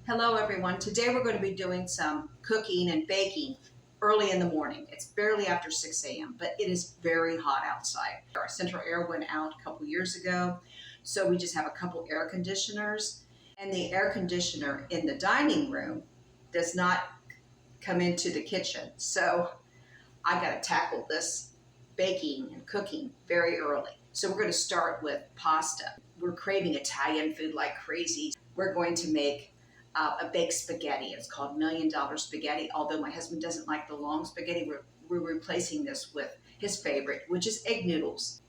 Hello everyone. Today we're going to be doing some cooking and baking early in the morning. It's barely after 6 a.m., but it is very hot outside. Our central air went out a couple years ago, so we just have a couple air conditioners. And the air conditioner in the dining room does not come into the kitchen. So I got to tackle this baking and cooking very early. So we're going to start with pasta. We're craving Italian food like crazy. We're going to make a baked spaghetti. It's called $1 Million Spaghetti. Although my husband doesn't like the long spaghetti, we're replacing this with his favorite, which is egg noodles.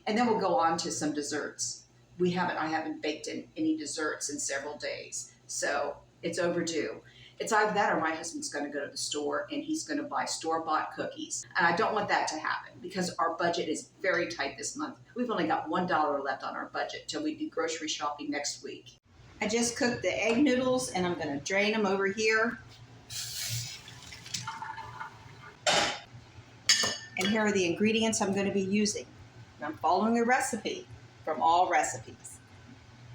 And then we'll go on to some desserts. I haven't baked any desserts in several days, so it's overdue. It's either that or my husband's going to go to the store and he's going to buy store-bought cookies. And I don't want that to happen because our budget is very tight this month. We've only got $1 left on our budget till we do grocery shopping next week. I just cooked the egg noodles and I'm going to drain them over here. And here are the ingredients I'm going to be using. I'm following a recipe from Allrecipes,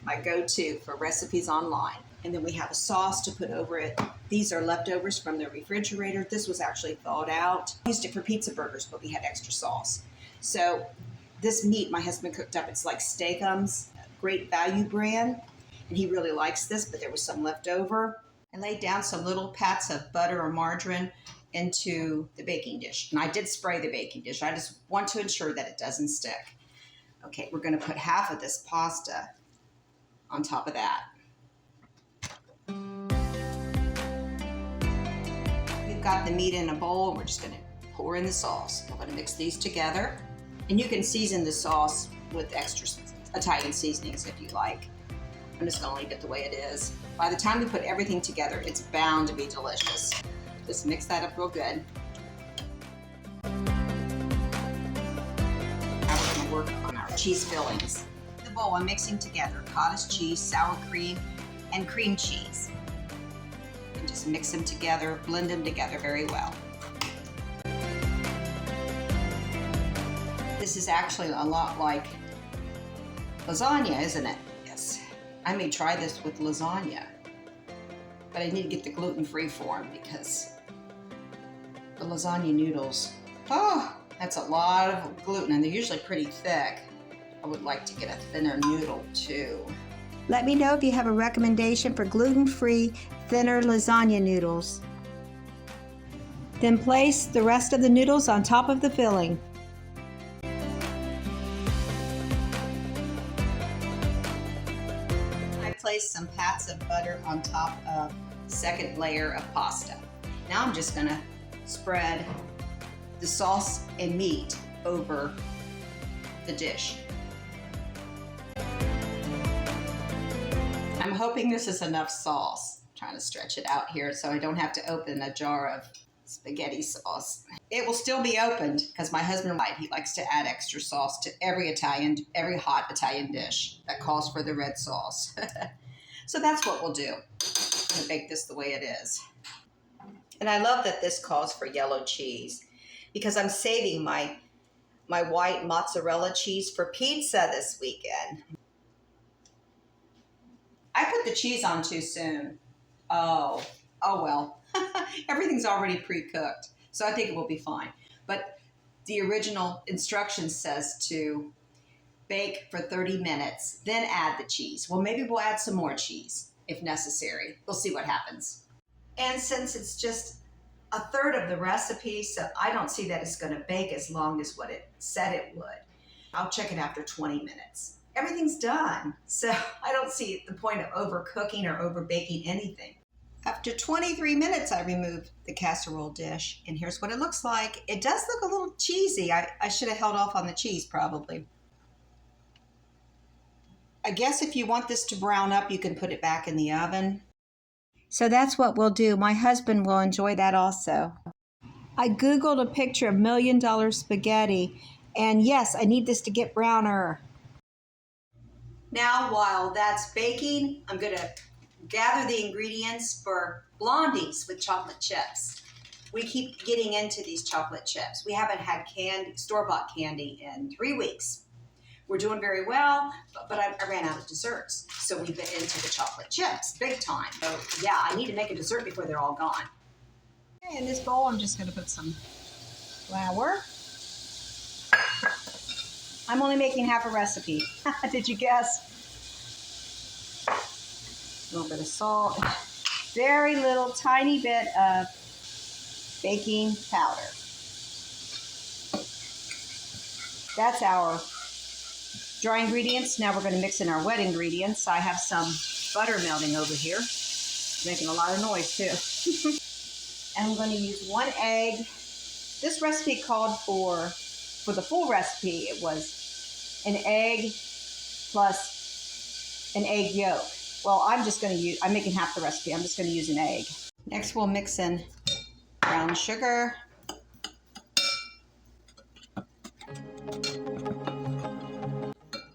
my go-to for recipes online. And then we have a sauce to put over it. These are leftovers from the refrigerator. This was actually thawed out. I used it for pizza burgers, but we had extra sauce. So this meat my husband cooked up, it's like Steakums, Great Value brand. And he really likes this, but there was some left over. I laid down some little pats of butter or margarine into the baking dish. And I did spray the baking dish. I just want to ensure that it doesn't stick. Okay, we're gonna put half of this pasta on top of that. We've got the meat in a bowl, and we're just gonna pour in the sauce. I'm gonna mix these together. And you can season the sauce with extra Italian seasonings if you like. I'm just gonna leave it the way it is. By the time we put everything together, it's bound to be delicious. Just mix that up real good. Now we're gonna work on our cheese fillings. In the bowl, I'm mixing together cottage cheese, sour cream, and cream cheese. And just mix them together, blend them together very well. This is actually a lot like lasagna, isn't it? Yes. I may try this with lasagna, but I need to get the gluten-free form because the lasagna noodles, that's a lot of gluten and they're usually pretty thick. I would like to get a thinner noodle too. Let me know if you have a recommendation for gluten-free, thinner lasagna noodles. Then place the rest of the noodles on top of the filling. Place some pats of butter on top of the second layer of pasta. Now I'm just gonna spread the sauce and meat over the dish. I'm hoping this is enough sauce. I'm trying to stretch it out here so I don't have to open a jar of spaghetti sauce. It will still be opened because my husband, he likes to add extra sauce to every hot Italian dish that calls for the red sauce. So that's what we'll do. I'm gonna bake this the way it is. And I love that this calls for yellow cheese because I'm saving my white mozzarella cheese for pizza this weekend. I put the cheese on too soon. Oh well. Everything's already pre-cooked, so I think it will be fine. But the original instruction says to bake for 30 minutes, then add the cheese. Well, maybe we'll add some more cheese if necessary. We'll see what happens. And since it's just a third of the recipe, so I don't see that it's gonna bake as long as what it said it would. I'll check it after 20 minutes. Everything's done, so I don't see the point of overcooking or overbaking anything. After 23 minutes, I removed the casserole dish, and here's what it looks like. It does look a little cheesy. I should have held off on the cheese, probably. I guess if you want this to brown up, you can put it back in the oven. So that's what we'll do. My husband will enjoy that also. I Googled a picture of $1 Million Spaghetti, and yes, I need this to get browner. Now, while that's baking, I'm gonna gather the ingredients for Blondies with chocolate chips. We keep getting into these chocolate chips. We haven't had store-bought candy in 3 weeks. We're doing very well, but I ran out of desserts. So we've been into the chocolate chips, big time. So yeah, I need to make a dessert before they're all gone. Okay, in this bowl, I'm just gonna put some flour. I'm only making half a recipe. Did you guess? A little bit of salt, very little tiny bit of baking powder. That's our dry ingredients. Now we're going to mix in our wet ingredients. I have some butter melting over here, making a lot of noise too. And I'm going to use 1 egg. This recipe called for the full recipe, it was an egg plus an egg yolk. Well, I'm making half the recipe. I'm just going to use an egg. Next, we'll mix in brown sugar.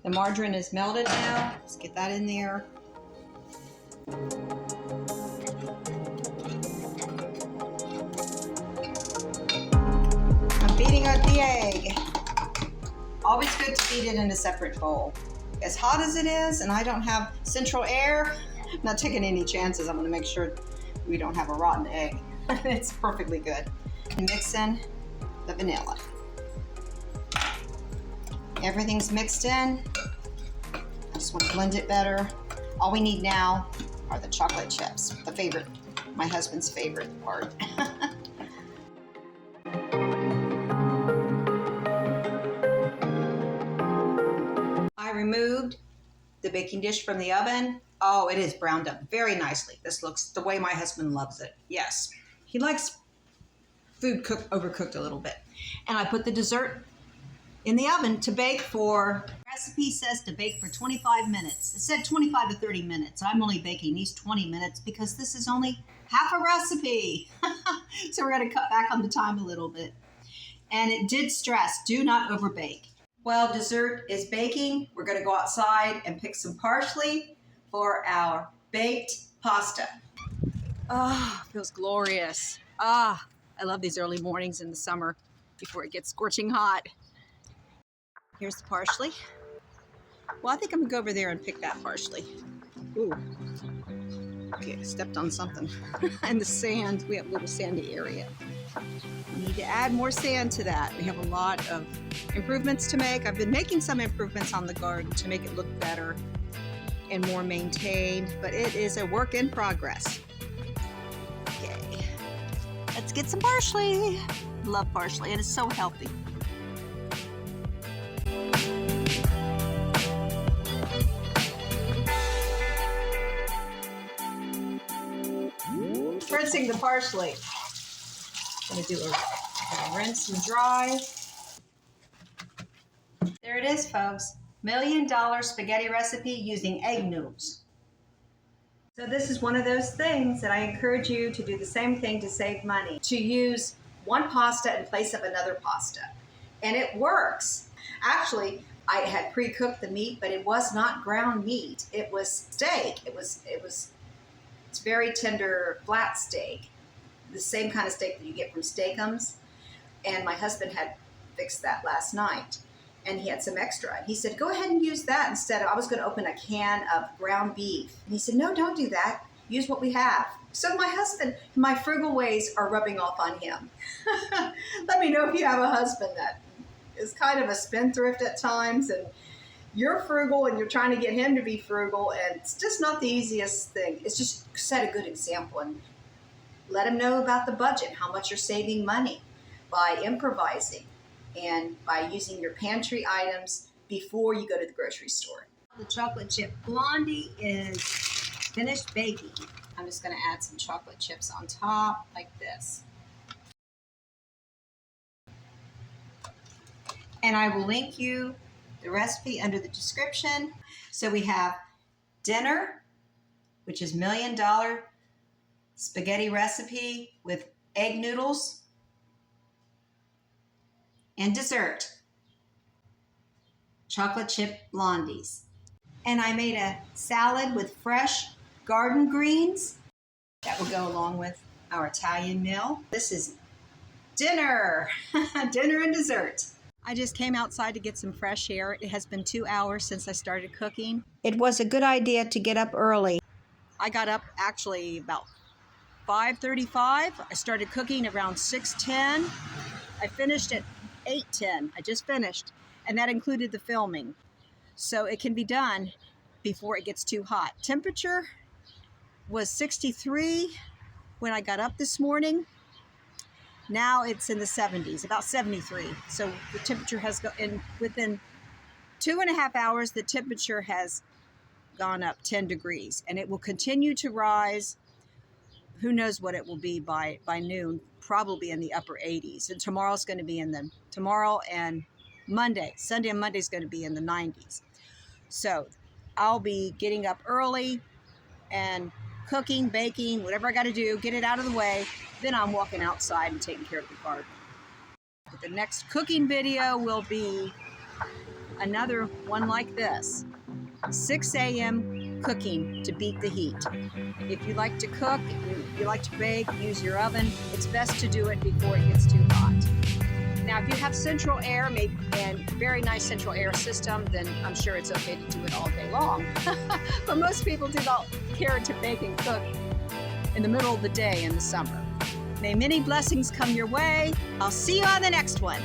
The margarine is melted now. Let's get that in there. I'm beating out the egg. Always good to beat it in a separate bowl. As hot as it is, and I don't have central air, I'm not taking any chances. I'm going to make sure we don't have a rotten egg. It's perfectly good. And mix in the vanilla. Everything's mixed in. I just want to blend it better. All we need now are the chocolate chips, my husband's favorite part. I removed the baking dish from the oven. Oh, it is browned up very nicely. This looks the way my husband loves it. Yes, he likes food overcooked a little bit. And I put the dessert in the oven to bake for, recipe says to bake for 25 minutes. It said 25 to 30 minutes. I'm only baking these 20 minutes because this is only half a recipe. So we're going to cut back on the time a little bit. And it did stress, do not overbake. While dessert is baking, we're going to go outside and pick some parsley for our baked pasta. Ah, feels glorious. Ah, I love these early mornings in the summer before it gets scorching hot. Here's the parsley. Well, I think I'm gonna go over there and pick that parsley. Ooh. Okay, I stepped on something. And the sand, we have a little sandy area. We need to add more sand to that. We have a lot of improvements to make. I've been making some improvements on the garden to make it look better and more maintained, but it is a work in progress. Okay, let's get some parsley. Love parsley, and it's so healthy. Rinsing the parsley. I'm going to do a rinse and dry. There it is, folks. $1 million spaghetti recipe using egg noodles. So this is one of those things that I encourage you to do the same thing to save money. To use one pasta in place of another pasta. And it works. Actually, I had pre-cooked the meat, but it was not ground meat. It was steak. It's very tender, flat steak. The same kind of steak that you get from Steakums. And my husband had fixed that last night. And he had some extra. And he said, go ahead and use that instead of, I was going to open a can of ground beef. And he said, no, don't do that. Use what we have. So my husband, my frugal ways are rubbing off on him. Let me know if you have a husband that is kind of a spendthrift at times and you're frugal and you're trying to get him to be frugal, and it's just not the easiest thing. It's just set a good example and let him know about the budget, how much you're saving money by improvising and by using your pantry items before you go to the grocery store. The chocolate chip blondie is finished baking. I'm just going to add some chocolate chips on top like this. And I will link you the recipe under the description. So we have dinner, which is $1 million spaghetti recipe with egg noodles, and dessert, chocolate chip blondies. And I made a salad with fresh garden greens that will go along with our Italian meal. This is dinner, dinner and dessert. I just came outside to get some fresh air. It has been 2 hours since I started cooking. It was a good idea to get up early. I got up actually about 5:35. I started cooking around 6:10. I finished at 8:10. I just finished, and that included the filming. So it can be done before it gets too hot. Temperature was 63 when I got up this morning. Now it's in the 70s, about 73. So the temperature has within 2.5 hours, the temperature has gone up 10 degrees, and it will continue to rise. Who knows what it will be by noon, probably in the upper 80s. And tomorrow's going to be tomorrow and Monday, Sunday and Monday is going to be in the 90s. So I'll be getting up early and cooking, baking, whatever I got to do, get it out of the way. Then I'm walking outside and taking care of the garden. But the next cooking video will be another one like this. 6 a.m. cooking to beat the heat. If you like to cook, if you like to bake, use your oven. It's best to do it before it gets too hot. Now, if you have central air and very nice central air system, then I'm sure it's okay to do it all day long. But most people do not care to bake and cook in the middle of the day in the summer. May many blessings come your way. I'll see you on the next one.